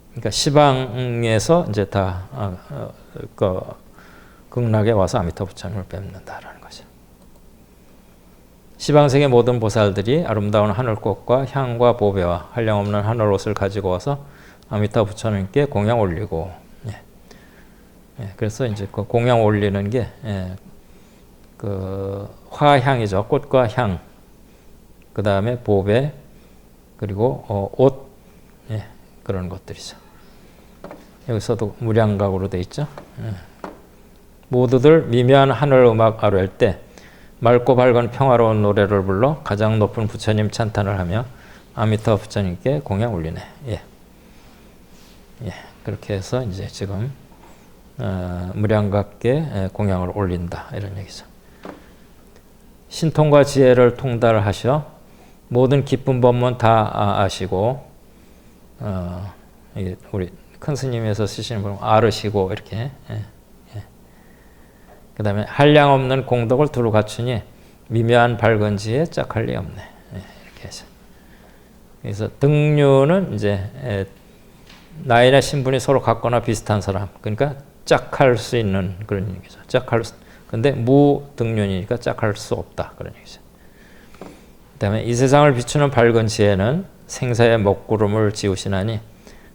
Speaker 1: 그러니까 시방에서 이제 다 극락에 와서 아미타 부처님을 뵙는다라는 거죠. 시방세계 모든 보살들이 아름다운 하늘꽃과 향과 보배와 한량없는 하늘옷을 가지고 와서 아미타 부처님께 공양 올리고, 예. 예, 그래서 이제 그 공양 올리는 게 그 화향이죠. 꽃과 향, 그 다음에 보배, 그리고 옷, 예, 그런 것들이죠. 여기서도 무량각으로 돼 있죠. 예. 모두들 미묘한 하늘 음악 아뢰일 때 맑고 밝은 평화로운 노래를 불러 가장 높은 부처님 찬탄을 하며 아미타 부처님께 공양 올리네. 예. 예. 그렇게 해서 이제 지금 무량각께 공양을 올린다 이런 얘기죠. 신통과 지혜를 통달하셔 모든 깊은 법문 다 아시고 우리 큰 스님에서 쓰시는 분 아르시고 이렇게 그 다음에 한량 없는 공덕을 두루 갖추니 미묘한 밝은지에 짝할 리 없네. 이렇게 해서 그래서 등류는 이제 나이나 신분이 서로 같거나 비슷한 사람, 그러니까 짝할 수 있는 그런 얘기죠. 근데 무등륜이니까 짝할 수 없다 그런 얘기죠. 그다음에 이 세상을 비추는 밝은 지혜는 생사의 먹구름을 지우시나니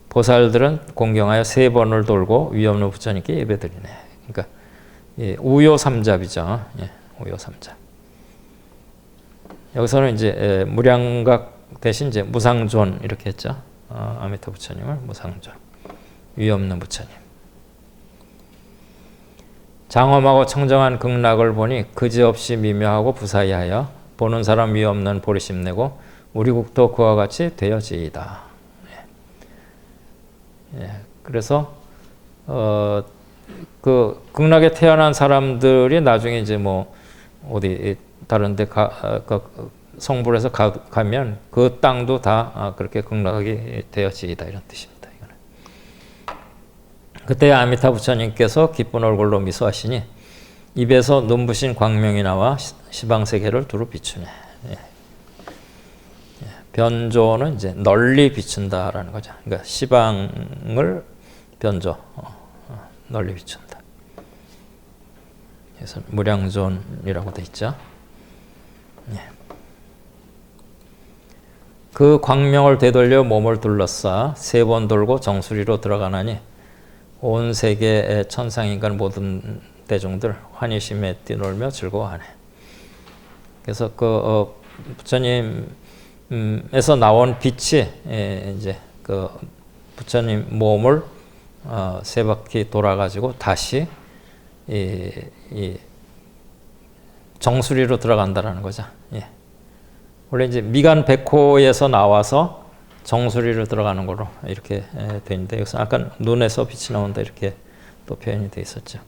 Speaker 1: 보살들은 공경하여 3번을 돌고 위없는 부처님께 예배드리네. 그러니까 우요삼잡이죠. 우요삼잡. 여기서는 이제 무량각 대신 이제 무상존 이렇게 했죠. 아미타 부처님을 무상존, 위없는 부처님. 장엄하고 청정한 극락을 보니 그지없이 미묘하고 부사이하여 보는 사람 위없는 보리심 내고 우리 국도 그와 같이 되어지이다. 그래서 그 극락에 태어난 사람들이 나중에 이제 뭐 어디 다른데 성불에서 가면 그 땅도 다 그렇게 극락이 되어지이다 이런 뜻입니다. 이거는. 그때 아미타 부처님께서 기쁜 얼굴로 미소하시니 입에서 눈부신 광명이 나와 시방세계를 두루 비추네. 변조는 이제 널리 비춘다라는 거죠. 그러니까 시방을 변조, 널리 비춘다. 그래서 무량존이라고 돼 있죠. 그 광명을 되돌려 몸을 둘러싸 3번 돌고 정수리로 들어가나니 온 세계의 천상인간 모든 대중들 환희심에 뛰놀며 즐거워하네. 그래서 그 부처님에서 나온 빛이 이제 그 부처님 몸을 3바퀴 돌아가지고 다시 이 정수리로 들어간다라는 거죠. 원래 이제 미간 백호에서 나와서 정수리로 들어가는 거로 이렇게 돼 있는데 여기서 아까 눈에서 빛이 나온다 이렇게 또 표현이 돼 있었죠.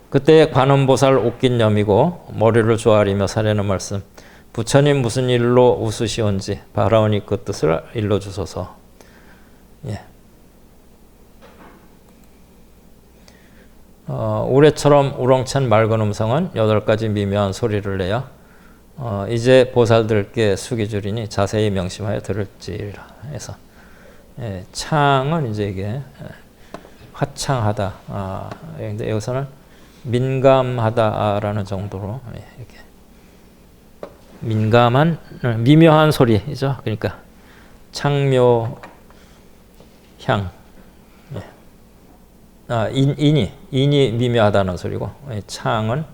Speaker 1: 그때 관음보살 옥긴염이고 머리를 조아리며 사려는 말씀. 부처님 무슨 일로 웃으시온지 바라오니 그 뜻을 일러주소서. 우레처럼 우렁찬 맑은 음성은 8가지 미묘한 소리를 내어 이제 보살들께 숙이주리니 자세히 명심하여 들을지라 해서 창은 이제 이게 화창하다. 근데 여기서는 민감하다라는 정도로 이렇게 민감한 미묘한 소리죠. 그러니까 창묘 향. 인이 미묘하다는 소리고 창은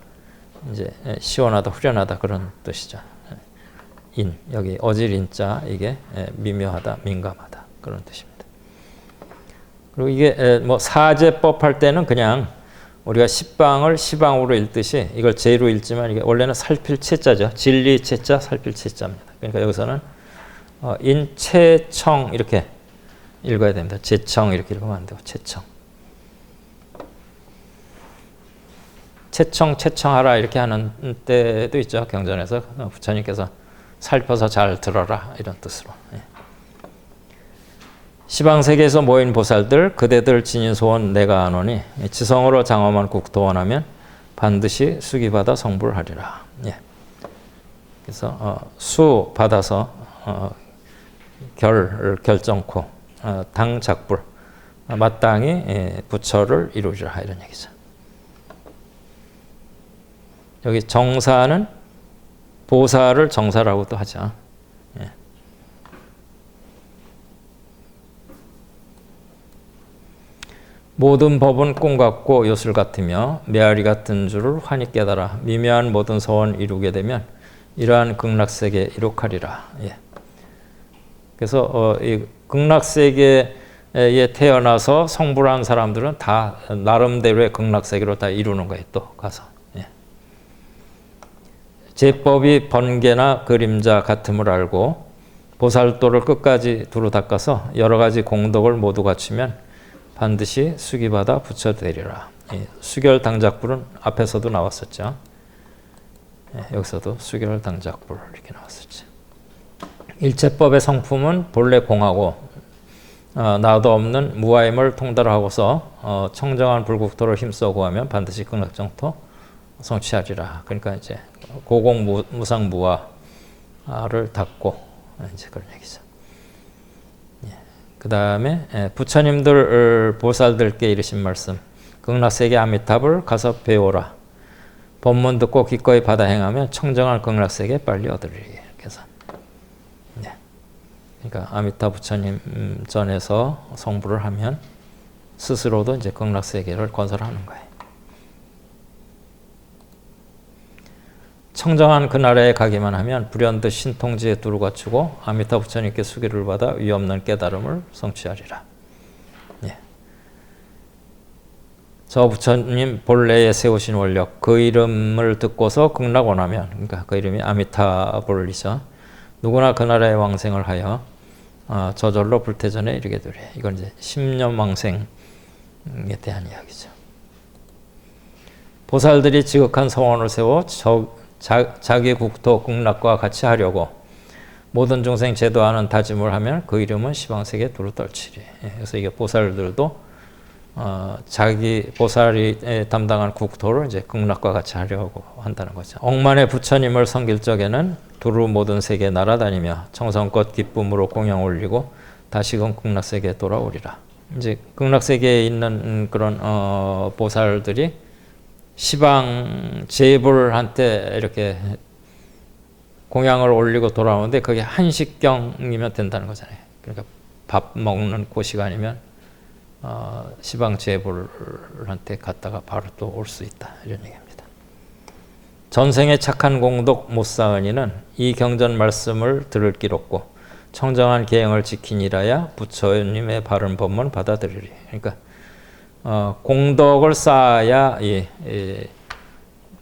Speaker 1: 이제 시원하다, 후련하다 그런 뜻이죠. 여기 어질인자 이게 미묘하다, 민감하다 그런 뜻입니다. 그리고 이게 뭐 사제법 할 때는 그냥 우리가 십방을 시방으로 읽듯이 이걸 제로 읽지만 이게 원래는 살필 채자죠. 진리 채자, 살필 채자입니다. 그러니까 여기서는 인채청 이렇게 읽어야 됩니다. 제청 이렇게 읽으면 안 되고 채청. 채청하라 이렇게 하는 때도 있죠. 경전에서 부처님께서 살펴서 잘 들어라 이런 뜻으로. 시방세계에서 모인 보살들 그대들 지닌 소원 내가 아노니 지성으로 장엄한 국토 원하면 반드시 수기받아 성불하리라. 그래서 수 받아서 결정코 당 작불 마땅히 부처를 이루리라 이런 얘기죠. 여기 정사는 보살을 정사라고도 하죠. 모든 법은 꿈 같고 요술 같으며 메아리 같은 줄을 환히 깨달아 미묘한 모든 소원 이루게 되면 이러한 극락세계 이룩하리라. 그래서 이 극락세계에 태어나서 성불한 사람들은 다 나름대로의 극락세계로 다 이루는 거예요. 또 가서. 제법이 번개나 그림자 같음을 알고 보살도를 끝까지 두루 닦아서 여러 가지 공덕을 모두 갖추면 반드시 수기받아 부처되리라. 수결당작불은 앞에서도 나왔었죠. 여기서도 수결당작불 이렇게 나왔었죠. 일체법의 성품은 본래 공하고 나도 없는 무아임을 통달하고서 청정한 불국토를 힘써 구하면 반드시 극락정토 성취하리라. 그러니까 이제 고공무상무아를 닫고 이제 그런 얘기죠. 그 다음에 부처님들 보살들께 이르신 말씀. 극락세계 아미탑을 가서 배워라. 법문 듣고 기꺼이 받아 행하면 청정한 극락세계 빨리 얻으리라. 그래서 그러니까 아미타 부처님 전에서 성불을 하면 스스로도 이제 극락세계를 건설하는 거예요. 청정한 그 나라에 가기만 하면 불현듯 신통지에 두루 갖추고 아미타 부처님께 수기를 받아 위없는 깨달음을 성취하리라. 예. 저 부처님 본래에 세우신 원력 그 이름을 듣고서 극락 원하면, 그러니까 그 이름이 아미타불이죠. 누구나 그 나라에 왕생을 하여 저절로 불태전에 이르게 되래. 이건 이제 10년 왕생에 대한 이야기죠. 보살들이 지극한 서원을 세워 자기 국토 극락과 같이 하려고 모든 중생 제도하는 다짐을 하면 그 이름은 시방세계 두루 떨치리. 그래서 이게 보살들도 자기 보살이 담당한 국토를 이제 극락과 같이 하려고 한다는 거죠. 억만의 부처님을 섬길 적에는 두루 모든 세계 날아다니며 정성껏 기쁨으로 공양 올리고 다시금 극락세계에 돌아오리라. 이제 극락세계에 있는 그런 보살들이 시방 제불한테 이렇게 공양을 올리고 돌아오는데 그게 한식경이면 된다는 거잖아요. 그러니까 밥 먹는 그 시간이면 시방 제불한테 갔다가 바로 또 올 수 있다, 이런 얘기입니다. 전생에 착한 공덕 못 쌓은 이는 이 경전 말씀을 들을 길 없고 청정한 계행을 지키니라야 부처님의 바른 법문 받아들이리. 그러니까 공덕을 쌓아야 이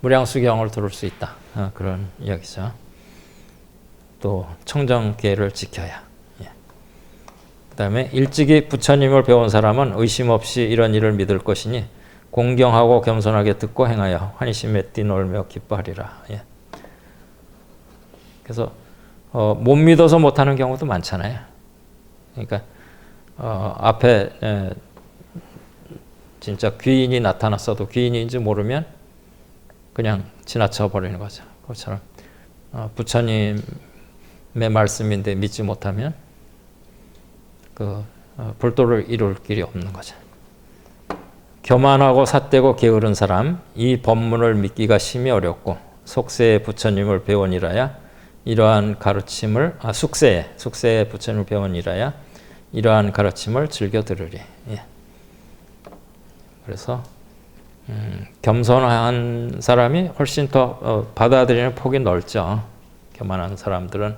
Speaker 1: 무량수경을 들을 수 있다, 그런 이야기죠. 또 청정계를 지켜야. 그 다음에 일찍이 부처님을 배운 사람은 의심 없이 이런 일을 믿을 것이니 공경하고 겸손하게 듣고 행하여 환희심에 뛰놀며 기뻐하리라. 그래서 못 믿어서 못하는 경우도 많잖아요. 그러니까 앞에 진짜 귀인이 나타났어도 귀인인지 모르면 그냥 지나쳐 버리는 거죠. 그것처럼 부처님의 말씀인데 믿지 못하면 그 불도를 이룰 길이 없는 거죠. 교만하고 삿되고 게으른 사람, 이 법문을 믿기가 심히 어렵고 속세의 부처님을 배우니라야 이러한 가르침을 숙세의 부처님을 배우니라야 이러한 가르침을 즐겨 들으리. 그래서 겸손한 사람이 훨씬 더 받아들이는 폭이 넓죠. 교만한 사람들은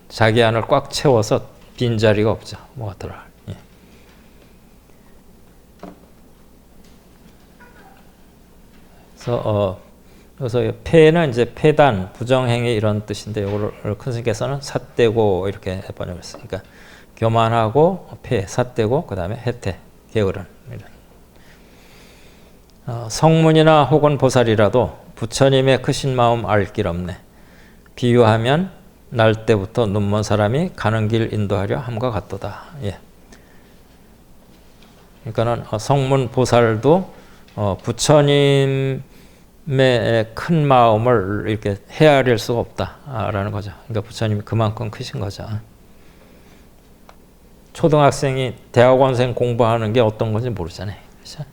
Speaker 1: 자기 안을 꽉 채워서 빈자리가 없죠. 뭐가 들어갈. 그래서 폐는 이제 폐단, 부정행위 이런 뜻인데 이거를 큰 스님께서는 삿되고 이렇게 번역했어요. 그러니까 교만하고 폐, 삿되고 그 다음에 해태, 게으른. 성문이나 혹은 보살이라도 부처님의 크신 마음 알 길 없네. 비유하면 날 때부터 눈먼 사람이 가는 길 인도하려 함과 같도다. 그러니까는 성문 보살도 부처님의 큰 마음을 이렇게 헤아릴 수가 없다라는 거죠. 그러니까 부처님이 그만큼 크신 거죠. 초등학생이 대학원생 공부하는 게 어떤 건지 모르잖아요. 그렇죠?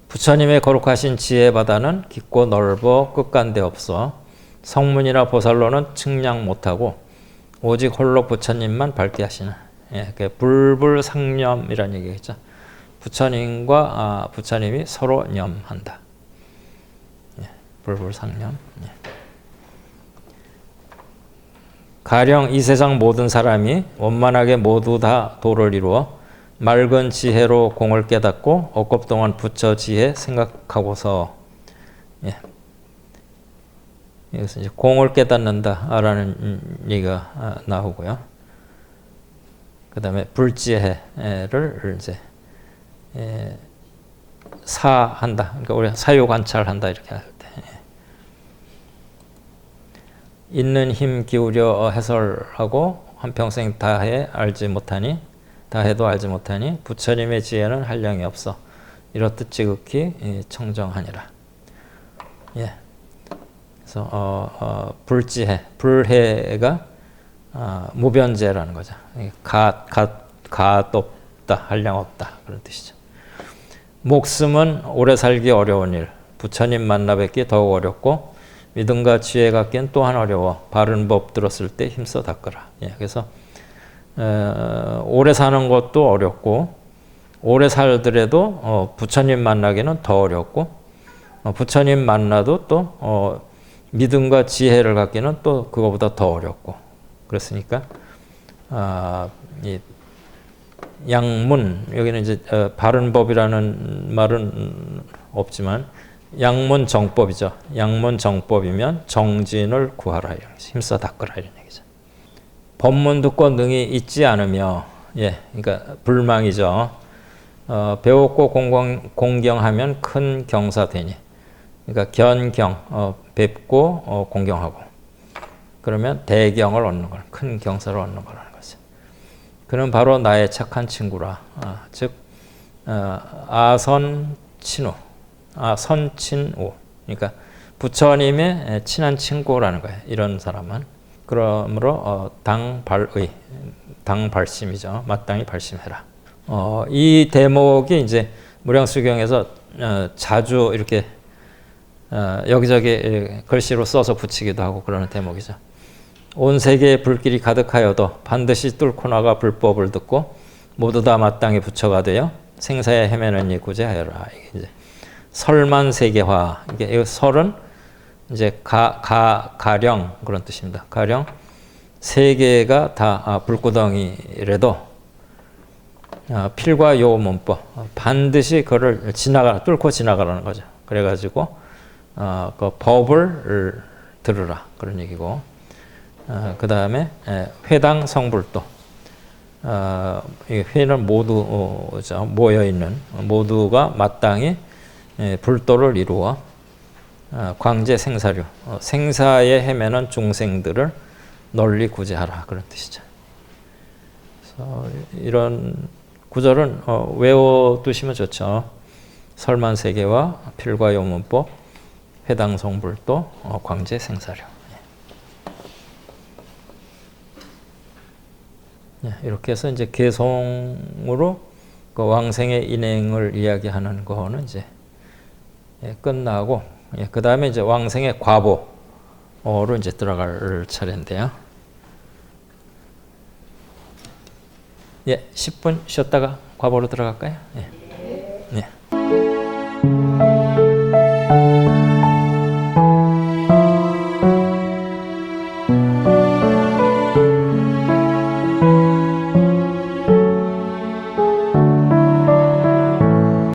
Speaker 1: 부처님의 거룩하신 지혜 바다는 깊고 넓어 끝간데 없어 성문이나 보살로는 측량 못하고 오직 홀로 부처님만 밝게 하시는, 불불상념이라는 얘기겠죠. 부처님과 부처님이 서로 념한다. 불불상념. 가령 이 세상 모든 사람이 원만하게 모두 다 도를 이루어 맑은 지혜로 공을 깨닫고 억겁 동안 부처 지혜 생각하고서, 여기서 이제 공을 깨닫는다라는 얘기가 나오고요. 그 다음에 불지혜를 이제 사한다. 그러니까 우리가 사유 관찰한다 이렇게 할 때. 있는 힘 기울여 해설하고 한평생 다해 알지 못하니 다해도 알지 못하니 부처님의 지혜는 한량이 없어. 이렇듯 지극히 청정하니라. 예. 그래서 불지해, 불해가 무변제라는 거죠. 갓 없다, 한량 없다 그런 뜻이죠. 목숨은 오래 살기 어려운 일, 부처님 만나 뵙기 더욱 어렵고 믿음과 지혜 갖기엔 또한 어려워. 바른 법 들었을 때 힘써 닦으라. 예, 그래서 오래 사는 것도 어렵고 오래 살더라도 부처님 만나기는 더 어렵고 부처님 만나도 또 믿음과 지혜를 갖기는 또 그거보다 더 어렵고 그렇으니까 이 양문 여기는 이제 바른 법이라는 말은 없지만 양문 정법이죠. 양문 정법이면 정진을 구하라 이런 힘써 닦으라 이런 얘기죠. 법문 듣고 능히 잊지 않으며 예, 그러니까 불망이죠. 배웠고 공경하면 큰 경사 되니. 그러니까 견경 뵙고 공경하고 그러면 대경을 얻는 걸, 큰 경사를 얻는 거라는 거죠. 그는 바로 나의 착한 친구라. 즉 아선친우, 아선친우. 그러니까 부처님의 친한 친구라는 거예요. 이런 사람은. 그러므로 당발의, 당발심이죠. 마땅히 발심해라. 이 대목이 이제 무량수경에서 자주 이렇게 여기저기 글씨로 써서 붙이기도 하고 그러는 대목이죠. 온 세계에 불길이 가득하여도 반드시 뚫고 나가 불법을 듣고 모두 다 마땅히 부처가 되어 생사에 헤매는 이 구제하여라. 이게 이제 설만 세계화. 이게 설은 이제 가령 그런 뜻입니다. 가령 세계가 다 불구덩이라도 필과 요 문법 반드시 그를 뚫고 지나가라는 거죠. 그래가지고 그 법을 들으라 그런 얘기고 그 다음에 회당 성불도 회는 모두 모여 있는 모두가 마땅히 불도를 이루어 광재 생사류 생사에 헤매는 중생들을 널리 구제하라 그런 뜻이죠. 그래서 이런 구절은 외워두시면 좋죠. 설만세계와 필과 요문법, 회당성불도, 광재생사료. 이렇게 해서 이제 개송으로 그 왕생의 인행을 이야기하는 거는 이제 끝나고 그 다음에 이제 왕생의 과보로 이제 들어갈 차례인데요. 10분 쉬었다가 과보로 들어갈까요? 예.